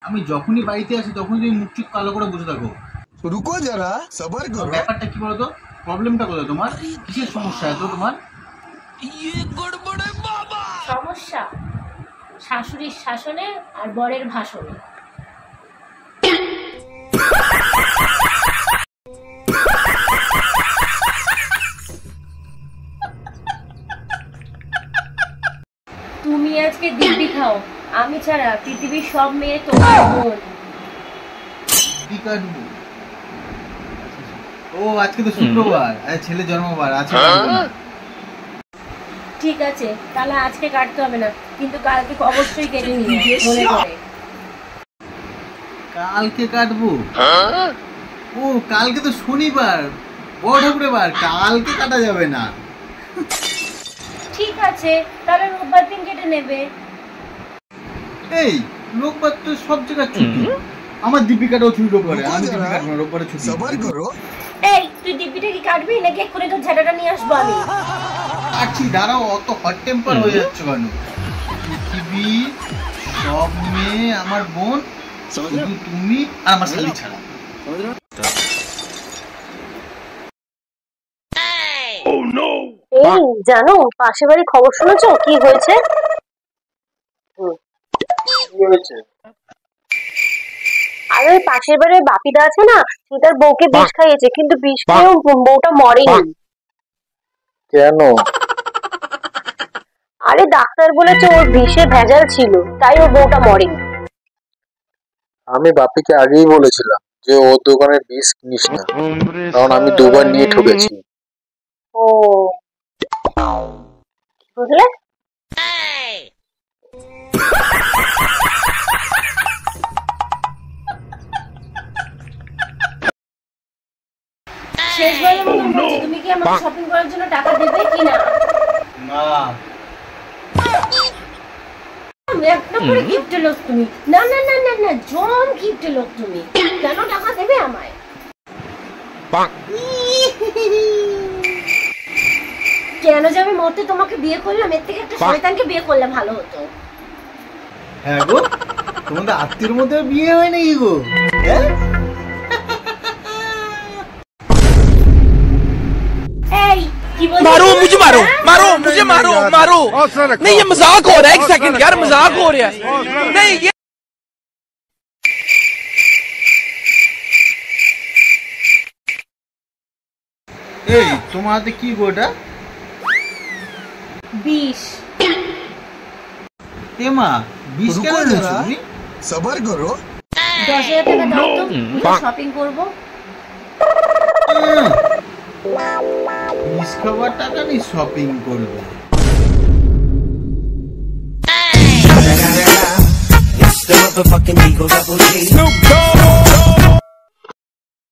আমি যখনই বাড়িতে আসি তখনই তুমি মুখ চুপ কালো করে বসে থাকো। রুকো যারা, সবার করো। ব্যাপারটা কি বলতো, প্রবলেমটা কোথায় তোমার, কিসের সমস্যা এত তোমার? সমস্যা শাশুড়ির শাসনে আর বরের ভাষণে। তুমি আজকে দিব্যি খাও, আমি ছাড়া পৃথিবীর সব মেয়ে তোমার বোন। ও আজকে তো শুক্রবার, ছেলে জন্মবার আছে। ঠিক আছে, তাহলে আজকে কাটতে হবে না, কিন্তু কালকে অবশ্যই কেটে নিয়ে মনে করে। কালকে কাটবো? ও কালকে তো শনিবার, বড় ঠাকুরের বার, কালকে কাটা যাবে না। ঠিক আছে, তাহলে রোববার দিন কেটে নেবে। এই রোববার তো সব জায়গায় ছুটি, আমার দীপিকাটাও ছুটি রোববারে, আমি দীপিকা রোববারে ছুটি। সবার করো। এই তুই দিব্যিটা কি কাটবি নাকি এক্ষুনি তোর ঝাঁটাটা নিয়ে আসবো আমি? আচ্ছা দাঁড়াও, অত হট টেম্পার হয়ে যাচ্ছে কেন? পৃথিবী সব মেয়ে আমার বোন, শুধু তুমি আর আমার শালি ছাড়া। এই জানো, পাশের বাড়ির খবর শুনেছো কি হয়েছে? আরে ওই পাশের বাড়ির বাপিদা আছে না, সে তার বউকে বিষ খাইয়েছে, কিন্তু বিষ খেয়েও বউটা মরেনি। কেন? আরে ডাক্তার বলেছে ওর বিষে ভেজাল ছিল, তাই ওর বউটা মরেনি। আমি বাপিকে আগেই বলেছিলাম যে ও দোকানের বিষ কিনিস না, কারণ আমি দুবার নিয়ে ঠকেছি। ও বুঝলে? শেষবারের মতো বলছি, তুমি কি আমাকে শপিং করার জন্য টাকা দেবে কিনা? না একটা করে গিফটের লোক তুমি। না না না না না, জম গিফটের লোক তুমি। কেন টাকা দেবে আমায়? কেন যে আমি মরতে তোমাকে বিয়ে করলাম, এর থেকে একটা শয়তানকে বিয়ে করলে ভালো হতো। হ্যাঁ গো, তোমাদের আত্মীয়র মধ্যে বিয়ে হয় নাকি গো? এই কি বলছিস? मारो मुझे, मारो मारो मुझे, मारो मारो। नहीं ये मजाक हो रहा है, एक सेकंड यार, मजाक हो रहा है। नहीं ये এই তোমার হাতে কি গো এটা? বিষ। এমা বিষ কেন রুকো দিচ্ছ যারা, তুমি? সবার করো। 10,000 টাকা দাও তো, শপিং করবো। বিষ খাবার টাকা নেই, শপিং করবে? It's the motherfucking Eagle Double G. Snoop Dogg.